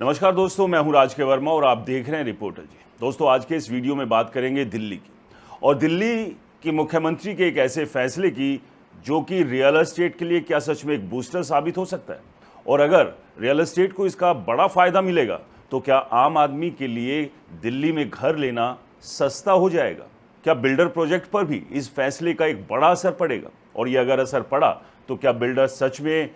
नमस्कार दोस्तों, मैं हूं राज के वर्मा और आप देख रहे हैं रिपोर्टर जी। दोस्तों, आज के इस वीडियो में बात करेंगे दिल्ली की और दिल्ली की मुख्यमंत्री के एक ऐसे फैसले की जो कि रियल एस्टेट के लिए क्या सच में एक बूस्टर साबित हो सकता है। और अगर रियल एस्टेट को इसका बड़ा फायदा मिलेगा तो क्या आम आदमी के लिए दिल्ली में घर लेना सस्ता हो जाएगा। क्या बिल्डर प्रोजेक्ट पर भी इस फैसले का एक बड़ा असर पड़ेगा, और ये अगर असर पड़ा तो क्या बिल्डर सच में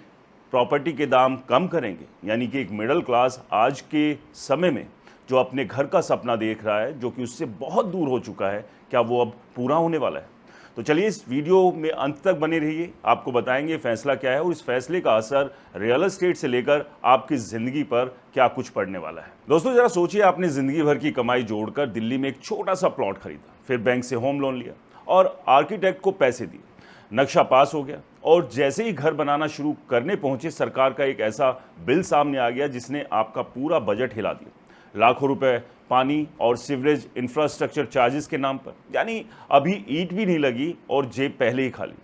प्रॉपर्टी के दाम कम करेंगे, यानी कि एक मिडिल क्लास आज के समय में जो अपने घर का सपना देख रहा है, जो कि उससे बहुत दूर हो चुका है, क्या वो अब पूरा होने वाला है। तो चलिए इस वीडियो में अंत तक बने रहिए, आपको बताएंगे फैसला क्या है और इस फैसले का असर रियल एस्टेट से लेकर आपकी ज़िंदगी पर क्या कुछ पड़ने वाला है। दोस्तों, ज़रा सोचिए, आपने ज़िंदगी भर की कमाई जोड़कर दिल्ली में एक छोटा सा प्लॉट खरीदा, फिर बैंक से होम लोन लिया और आर्किटेक्ट को पैसे दिए, नक्शा पास हो गया और जैसे ही घर बनाना शुरू करने पहुंचे, सरकार का एक ऐसा बिल सामने आ गया जिसने आपका पूरा बजट हिला दिया। लाखों रुपए पानी और सीवरेज इंफ्रास्ट्रक्चर चार्जेस के नाम पर, यानी अभी ईंट भी नहीं लगी और जेब पहले ही खाली।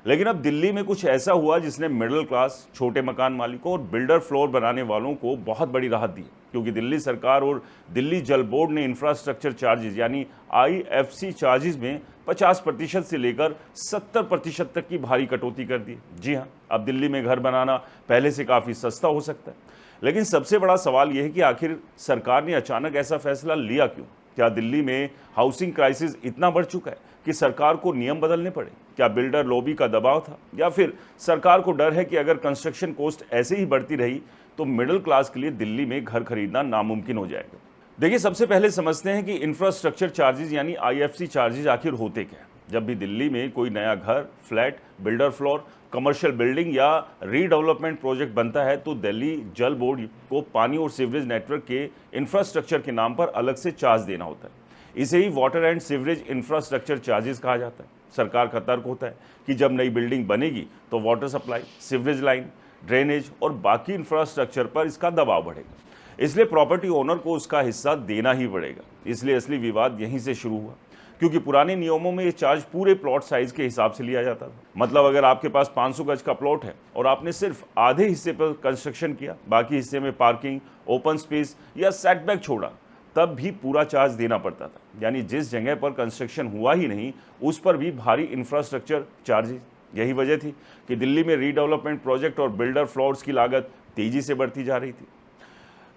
लेकिन अब दिल्ली में कुछ ऐसा हुआ जिसने मिडिल क्लास, छोटे मकान मालिकों और बिल्डर फ्लोर बनाने वालों को बहुत बड़ी राहत दी, क्योंकि दिल्ली सरकार और दिल्ली जल बोर्ड ने इंफ्रास्ट्रक्चर चार्जेस यानी IFC चार्जेस में 50% से लेकर 70% तक की भारी कटौती कर दी। जी हाँ, अब दिल्ली में घर बनाना पहले से काफ़ी सस्ता हो सकता है। लेकिन सबसे बड़ा सवाल यह है कि आखिर सरकार ने अचानक ऐसा फैसला लिया क्यों। क्या दिल्ली में हाउसिंग क्राइसिस इतना बढ़ चुका है कि सरकार को नियम बदलने पड़े? क्या बिल्डर लॉबी का दबाव था, या फिर सरकार को डर है कि अगर कंस्ट्रक्शन कॉस्ट ऐसे ही बढ़ती रही तो मिडिल क्लास के लिए दिल्ली में घर खरीदना नामुमकिन हो जाएगा। देखिए, सबसे पहले समझते हैं कि इंफ्रास्ट्रक्चर चार्जेस यानी IFC चार्जेस आखिर होते क्या हैं। जब भी दिल्ली में कोई नया घर, flat, builder floor, commercial building या रीडेवलपमेंट प्रोजेक्ट बनता है तो दिल्ली जल बोर्ड को पानी और सीवरेज नेटवर्क के इंफ्रास्ट्रक्चर के नाम पर अलग से चार्ज देना होता है। इसे ही water and sewerage infrastructure charges कहा जाता है। सरकार का तर्क होता है कि जब नई बिल्डिंग बनेगी तो water supply, sewerage line, drainage और बाकी इंफ्रास्ट्रक्चर पर इसका दबाव बढ़ेगा, इसलिए प्रॉपर्टी ओनर को उसका हिस्सा देना ही पड़ेगा। इसलिए असली विवाद यहीं से शुरू हुआ, क्योंकि पुराने नियमों में ये चार्ज पूरे प्लॉट साइज के हिसाब से लिया जाता था। मतलब अगर आपके पास 500 गज का प्लॉट है और आपने सिर्फ आधे हिस्से पर कंस्ट्रक्शन किया, बाकी हिस्से में पार्किंग, ओपन स्पेस या सेटबैक छोड़ा, तब भी पूरा चार्ज देना पड़ता था। यानी जिस जगह पर कंस्ट्रक्शन हुआ ही नहीं, उस पर भी भारी इंफ्रास्ट्रक्चर चार्जेस। यही वजह थी कि दिल्ली में रीडेवलपमेंट प्रोजेक्ट और बिल्डर फ्लोर्स की लागत तेजी से बढ़ती जा रही थी।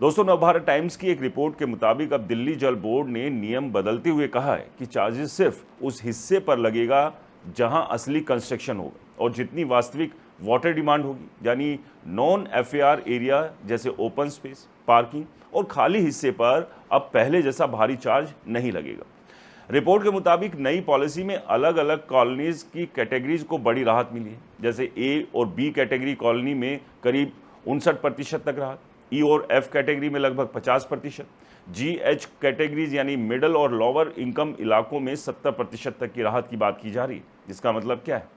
दोस्तों, नवभारत टाइम्स की एक रिपोर्ट के मुताबिक अब दिल्ली जल बोर्ड ने नियम बदलते हुए कहा है कि चार्जेस सिर्फ उस हिस्से पर लगेगा जहां असली कंस्ट्रक्शन होगा और जितनी वास्तविक वाटर डिमांड होगी, यानी नॉन FAR एरिया जैसे ओपन स्पेस, पार्किंग और खाली हिस्से पर अब पहले जैसा भारी चार्ज नहीं लगेगा। रिपोर्ट के मुताबिक नई पॉलिसी में अलग अलग कॉलोनीज की कैटेगरीज को बड़ी राहत मिली है। जैसे A और B कैटेगरी कॉलोनी में करीब 59% तक राहत, E और F कैटेगरी में लगभग 50%, GH कैटेगरीज यानी मिडिल और लोअर इनकम इलाकों में 70% तक की राहत की बात की जा रही है। इसका मतलब क्या है?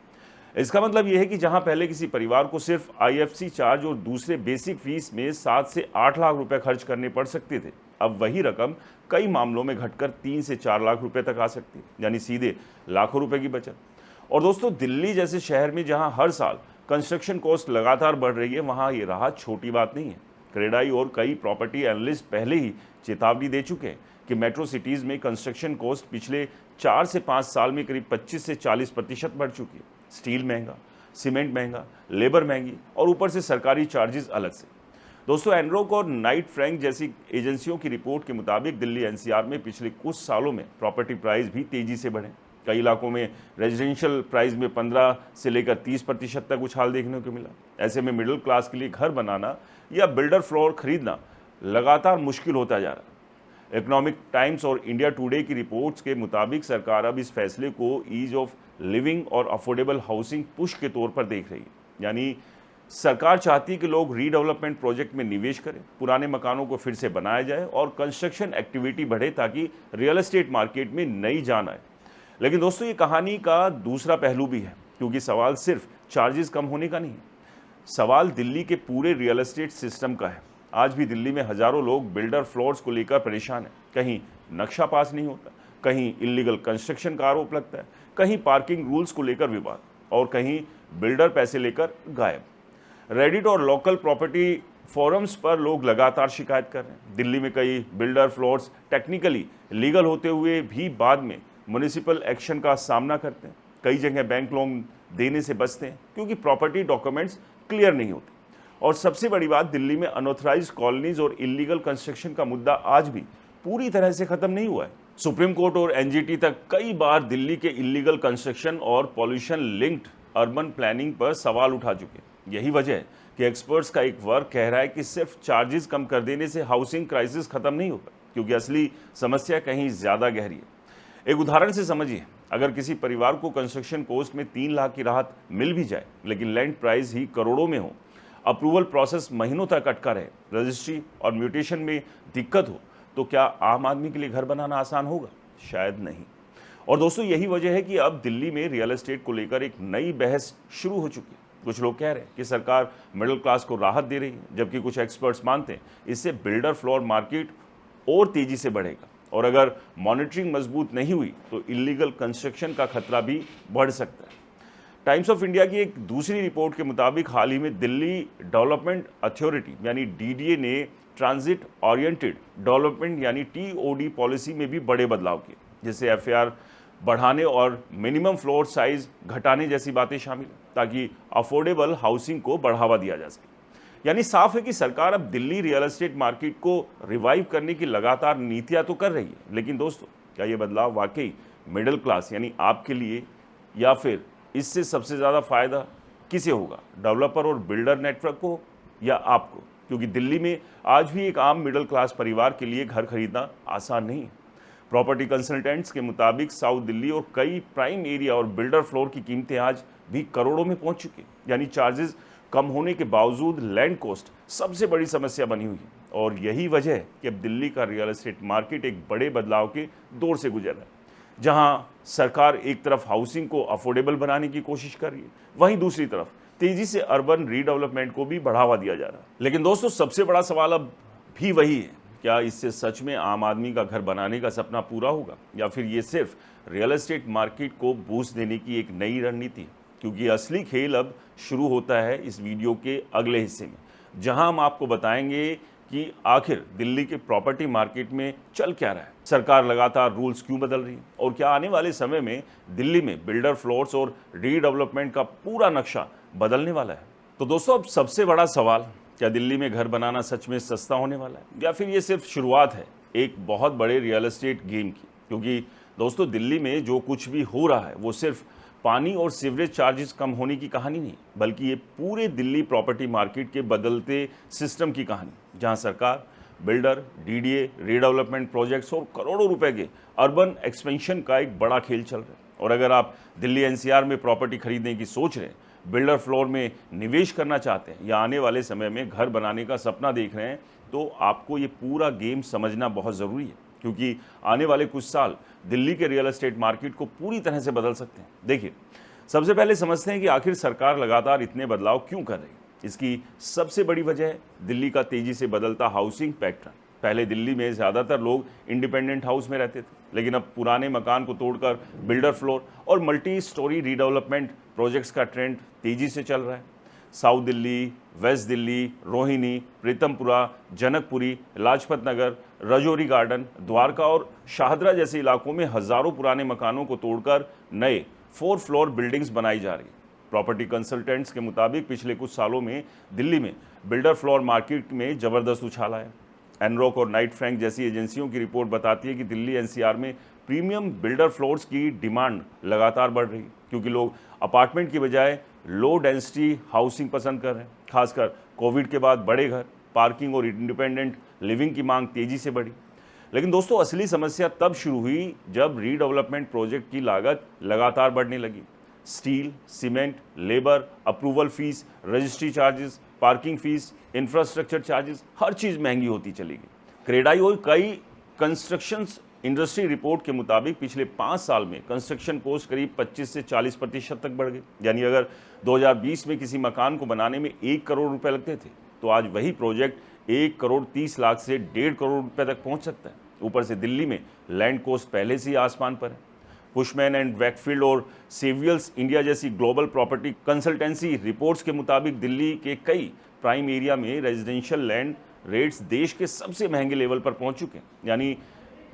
इसका मतलब यह है कि जहां पहले किसी परिवार को सिर्फ IFC चार्ज और दूसरे बेसिक फीस में 7 से 8 लाख रुपए खर्च करने पड़ सकते थे, अब वही रकम कई मामलों में घटकर 3 से 4 लाख रुपए तक आ सकती है, यानी सीधे लाखों रुपए की बचत। और दोस्तों, दिल्ली जैसे शहर में जहां हर साल कंस्ट्रक्शन कॉस्ट लगातार बढ़ रही है, वहां ये राहत छोटी बात नहीं है। क्रेडाई और कई प्रॉपर्टी एनालिस्ट पहले ही चेतावनी दे चुके हैं कि मेट्रो सिटीज़ में कंस्ट्रक्शन कॉस्ट पिछले 4 से 5 साल में करीब 25 से 40% बढ़ चुकी है। स्टील महंगा, सीमेंट महंगा, लेबर महंगी और ऊपर से सरकारी चार्जेस अलग से। दोस्तों, एनरोक और नाइट फ्रैंक जैसी एजेंसियों की रिपोर्ट के मुताबिक दिल्ली NCR में पिछले कुछ सालों में प्रॉपर्टी प्राइस भी तेजी से बढ़े। कई इलाकों में रेजिडेंशियल प्राइस में 15 से लेकर 30% तक उछाल देखने को मिला। ऐसे में मिडिल क्लास के लिए घर बनाना या बिल्डर फ्लोर खरीदना लगातार मुश्किल होता जा रहा है। इकोनॉमिक टाइम्स और इंडिया टुडे की रिपोर्ट्स के मुताबिक सरकार अब इस फैसले को ईज ऑफ लिविंग और अफोर्डेबल हाउसिंग पुश के तौर पर देख रही है। यानी सरकार चाहती है कि लोग रीडेवलपमेंट प्रोजेक्ट में निवेश करें, पुराने मकानों को फिर से बनाया जाए और कंस्ट्रक्शन एक्टिविटी बढ़े ताकि रियल एस्टेट मार्केट में नई जान आए। लेकिन दोस्तों, ये कहानी का दूसरा पहलू भी है, क्योंकि सवाल सिर्फ चार्जेस कम होने का नहीं, सवाल दिल्ली के पूरे रियल एस्टेट सिस्टम का है। आज भी दिल्ली में हजारों लोग बिल्डर फ्लोर्स को लेकर परेशान हैं। कहीं नक्शा पास नहीं होता, कहीं इलीगल कंस्ट्रक्शन का आरोप लगता है, कहीं पार्किंग रूल्स को लेकर विवाद और कहीं बिल्डर पैसे लेकर गायब। रेडिट और लोकल प्रॉपर्टी फोरम्स पर लोग लगातार शिकायत कर रहे हैं। दिल्ली में कई बिल्डर फ्लोर्स टेक्निकली लीगल होते हुए भी बाद में म्युनिसिपल एक्शन का सामना करते हैं। कई जगह बैंक लोन देने से बचते हैं क्योंकि प्रॉपर्टी डॉक्यूमेंट्स क्लियर नहीं होते। और सबसे बड़ी बात, दिल्ली में अनऑथराइज कॉलोनीज और इलीगल कंस्ट्रक्शन का मुद्दा आज भी पूरी तरह से खत्म नहीं हुआ है। सुप्रीम कोर्ट और एनजीटी तक कई बार दिल्ली के इलीगल कंस्ट्रक्शन और पॉल्यूशन लिंक्ड अर्बन प्लानिंग पर सवाल उठा चुके हैं। यही वजह है कि एक्सपर्ट्स का एक वर्ग कह रहा है कि सिर्फ चार्जेस कम कर देने से हाउसिंग क्राइसिस खत्म नहीं होगा, क्योंकि असली समस्या कहीं ज़्यादा गहरी है। एक उदाहरण से समझिए, अगर किसी परिवार को कंस्ट्रक्शन कॉस्ट में 3 लाख की राहत मिल भी जाए, लेकिन लैंड प्राइस ही करोड़ों में हो, अप्रूवल प्रोसेस महीनों तक अटका रहे, रजिस्ट्री और म्यूटेशन में दिक्कत हो, तो क्या आम आदमी के लिए घर बनाना आसान होगा? शायद नहीं। और दोस्तों, यही वजह है कि अब दिल्ली में रियल एस्टेट को लेकर एक नई बहस शुरू हो चुकी है। कुछ लोग कह रहे हैं कि सरकार मिडिल क्लास को राहत दे रही है, जबकि कुछ एक्सपर्ट्स मानते हैं इससे बिल्डर फ्लोर मार्केट और तेजी से बढ़ेगा, और अगर मॉनिटरिंग मजबूत नहीं हुई तो इलीगल कंस्ट्रक्शन का खतरा भी बढ़ सकता है। टाइम्स ऑफ इंडिया की एक दूसरी रिपोर्ट के मुताबिक हाल ही में दिल्ली डेवलपमेंट अथॉरिटी यानी डीडीए ने ट्रांजिट ओरिएंटेड डेवलपमेंट यानी टीओडी पॉलिसी में भी बड़े बदलाव किए, जिससे एफआर बढ़ाने और मिनिमम फ्लोर साइज घटाने जैसी बातें शामिल, ताकि अफोर्डेबल हाउसिंग को बढ़ावा दिया जा सके। यानी साफ है कि सरकार अब दिल्ली रियल एस्टेट मार्केट को रिवाइव करने की लगातार नीतियां तो कर रही है, लेकिन दोस्तों, क्या ये बदलाव वाकई मिडिल क्लास यानी आपके लिए, या फिर इससे सबसे ज़्यादा फ़ायदा किसे होगा? डेवलपर और बिल्डर नेटवर्क को या आपको? क्योंकि दिल्ली में आज भी एक आम मिडिल क्लास परिवार के लिए घर खरीदना आसान नहीं है। प्रॉपर्टी कंसल्टेंट्स के मुताबिक साउथ दिल्ली और कई प्राइम एरिया और बिल्डर फ्लोर की कीमतें आज भी करोड़ों में पहुंच चुकी हैं। यानी चार्जेस कम होने के बावजूद लैंड कॉस्ट सबसे बड़ी समस्या बनी हुई है, और यही वजह है कि अब दिल्ली का रियल एस्टेट मार्केट एक बड़े बदलाव के दौर से गुजर रहा है, जहां सरकार एक तरफ हाउसिंग को अफोर्डेबल बनाने की कोशिश कर रही है, वहीं दूसरी तरफ तेजी से अर्बन रीडेवलपमेंट को भी बढ़ावा दिया जा रहा है। लेकिन दोस्तों, सबसे बड़ा सवाल अब भी वही है, क्या इससे सच में आम आदमी का घर बनाने का सपना पूरा होगा, या फिर ये सिर्फ रियल एस्टेट मार्केट को बूस्ट देने की एक नई रणनीति है? क्योंकि असली खेल अब शुरू होता है इस वीडियो के अगले हिस्से में, जहां हम आपको बताएंगे कि आखिर दिल्ली के प्रॉपर्टी मार्केट में चल क्या रहा है, सरकार लगातार रूल्स क्यों बदल रही है, और क्या आने वाले समय में दिल्ली में बिल्डर फ्लोर्स और रीडेवलपमेंट का पूरा नक्शा बदलने वाला है। तो दोस्तों, अब सबसे बड़ा सवाल, क्या दिल्ली में घर बनाना सच में सस्ता होने वाला है, या फिर ये सिर्फ शुरुआत है एक बहुत बड़े रियल एस्टेट गेम की? क्योंकि दोस्तों, दिल्ली में जो कुछ भी हो रहा है वो सिर्फ पानी और सीवरेज चार्जेस कम होने की कहानी नहीं, बल्कि ये पूरे दिल्ली प्रॉपर्टी मार्केट के बदलते सिस्टम की कहानी, जहां सरकार, बिल्डर, डीडीए, रीडेवलपमेंट प्रोजेक्ट्स और करोड़ों रुपए के अर्बन एक्सपेंशन का एक बड़ा खेल चल रहा है। और अगर आप दिल्ली एनसीआर में प्रॉपर्टी खरीदने की सोच रहे हैं, बिल्डर फ्लोर में निवेश करना चाहते हैं, या आने वाले समय में घर बनाने का सपना देख रहे हैं, तो आपको ये पूरा गेम समझना बहुत ज़रूरी है, क्योंकि आने वाले कुछ साल दिल्ली के रियल एस्टेट मार्केट को पूरी तरह से बदल सकते हैं। देखिए, सबसे पहले समझते हैं कि आखिर सरकार लगातार इतने बदलाव क्यों कर रही है। इसकी सबसे बड़ी वजह है दिल्ली का तेजी से बदलता हाउसिंग पैटर्न। पहले दिल्ली में ज़्यादातर लोग इंडिपेंडेंट हाउस में रहते थे, लेकिन अब पुराने मकान को तोड़कर बिल्डर फ्लोर और मल्टी स्टोरी रीडेवलपमेंट प्रोजेक्ट्स का ट्रेंड तेजी से चल रहा है। South Delhi, waste Delhi, Rohini, Pritampura, Janakpuri, Lajpat Nagar, Rajouri garden, Dwarka और शाहदरा जैसे इलाकों में हज़ारों पुराने मकानों को तोड़कर नए 4 फ्लोर बिल्डिंग्स बनाई जा रही है। प्रॉपर्टी कंसल्टेंट्स के मुताबिक पिछले कुछ सालों में दिल्ली में बिल्डर फ्लोर मार्केट में ज़बरदस्त उछाल आया। एनरॉक और नाइट फ्रैंक जैसी एजेंसियों की रिपोर्ट बताती है कि दिल्ली एनसीआर में प्रीमियम बिल्डर फ्लोर्स की डिमांड लगातार बढ़ रही है, क्योंकि लोग अपार्टमेंट की बजाय लो डेंसिटी हाउसिंग पसंद कर रहे हैं। खासकर कोविड के बाद बड़े घर, पार्किंग और इंडिपेंडेंट लिविंग की मांग तेजी से बढ़ी। लेकिन दोस्तों, असली समस्या तब शुरू हुई जब रीडेवलपमेंट प्रोजेक्ट की लागत लगातार बढ़ने लगी। Steel, cement, labour, approval fees, registry charges, parking fees, infrastructure charges, हर चीज़ महंगी होती चली गई। क्रेडाई और कई कंस्ट्रक्शन इंडस्ट्री रिपोर्ट के मुताबिक पिछले 5 साल में कंस्ट्रक्शन कॉस्ट करीब 25 से 40% तक बढ़ गई। यानी अगर 2020 में किसी मकान को बनाने में 1 करोड़ रुपए लगते थे, तो आज वही प्रोजेक्ट 1 करोड़ 30 लाख से 1.5 करोड़ रुपए तक पहुंच सकता है। ऊपर से दिल्ली में लैंड कॉस्ट पहले से ही आसमान पर है। पुशमैन एंड वैकफील्ड और सेवियल्स इंडिया जैसी ग्लोबल प्रॉपर्टी कंसल्टेंसी रिपोर्ट्स के मुताबिक दिल्ली के कई प्राइम एरिया में रेजिडेंशियल लैंड रेट्स देश के सबसे महंगे लेवल पर पहुंच चुके हैं। यानी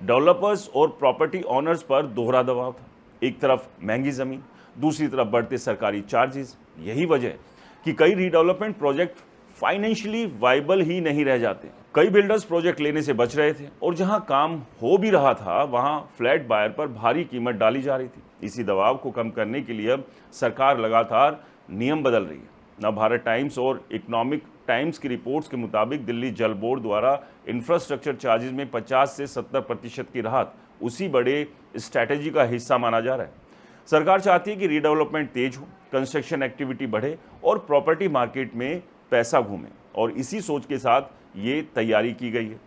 डेवलपर्स और प्रॉपर्टी ऑनर्स पर दोहरा दबाव था। एक तरफ महंगी ज़मीन, दूसरी तरफ बढ़ते सरकारी चार्जेस। यही वजह है कि कई रीडेवलपमेंट प्रोजेक्ट फाइनेंशियली वाइबल ही नहीं रह जाते। कई बिल्डर्स प्रोजेक्ट लेने से बच रहे थे और जहां काम हो भी रहा था वहां फ्लैट बायर पर भारी कीमत डाली जा रही थी। इसी दबाव को कम करने के लिए अब सरकार लगातार नियम बदल रही है। नवभारत टाइम्स और इकोनॉमिक टाइम्स की रिपोर्ट्स के मुताबिक दिल्ली जल बोर्ड द्वारा इंफ्रास्ट्रक्चर चार्जेस में 50 से 70% की राहत उसी बड़े स्ट्रैटेजी का हिस्सा माना जा रहा है। सरकार चाहती है कि रीडेवलपमेंट तेज हो, कंस्ट्रक्शन एक्टिविटी बढ़े और प्रॉपर्टी मार्केट में पैसा घूमे, और इसी सोच के साथ ये तैयारी की गई है।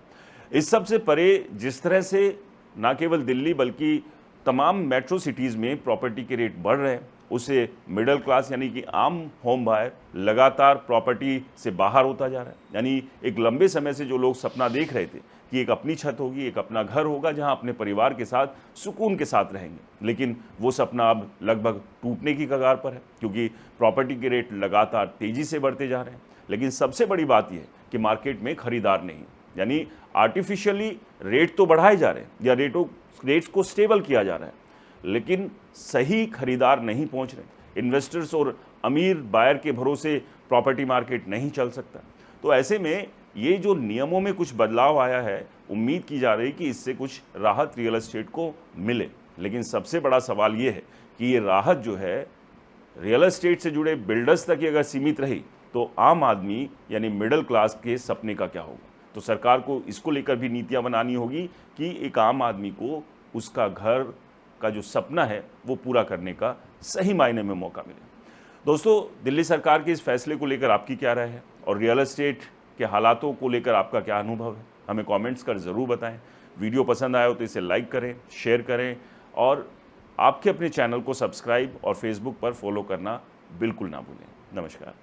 इस सब से परे जिस तरह से न केवल दिल्ली बल्कि तमाम मेट्रो सिटीज़ में प्रॉपर्टी के रेट बढ़ रहे हैं, उससे मिडिल क्लास यानी कि आम होम बायर लगातार प्रॉपर्टी से बाहर होता जा रहा है। यानी एक लंबे समय से जो लोग सपना देख रहे थे कि एक अपनी छत होगी, एक अपना घर होगा जहां अपने परिवार के साथ सुकून के साथ रहेंगे, लेकिन वो सपना अब लगभग टूटने की कगार पर है, क्योंकि प्रॉपर्टी के रेट लगातार तेज़ी से बढ़ते जा रहे हैं। लेकिन सबसे बड़ी बात यह है कि मार्केट में खरीदार नहीं, यानी आर्टिफिशियली रेट तो बढ़ाए जा रहे हैं या रेट्स को स्टेबल किया जा रहा है, लेकिन सही खरीदार नहीं पहुंच रहे। इन्वेस्टर्स और अमीर बायर के भरोसे प्रॉपर्टी मार्केट नहीं चल सकता। तो ऐसे में ये जो नियमों में कुछ बदलाव आया है, उम्मीद की जा रही है कि इससे कुछ राहत रियल एस्टेट को मिले। लेकिन सबसे बड़ा सवाल ये है कि ये राहत जो है रियल एस्टेट से जुड़े बिल्डर्स तक ही अगर सीमित रही तो आम आदमी यानी मिडिल क्लास के सपने का क्या होगा। तो सरकार को इसको लेकर भी नीतियां बनानी होगी कि एक आम आदमी को उसका घर का जो सपना है वो पूरा करने का सही मायने में मौका मिले। दोस्तों, दिल्ली सरकार के इस फैसले को लेकर आपकी क्या राय है और रियल एस्टेट के हालातों को लेकर आपका क्या अनुभव है, हमें कमेंट्स कर ज़रूर बताएं। वीडियो पसंद आया हो तो इसे लाइक करें, शेयर करें और आपके अपने चैनल को सब्सक्राइब और फेसबुक पर फॉलो करना बिल्कुल ना भूलें। नमस्कार।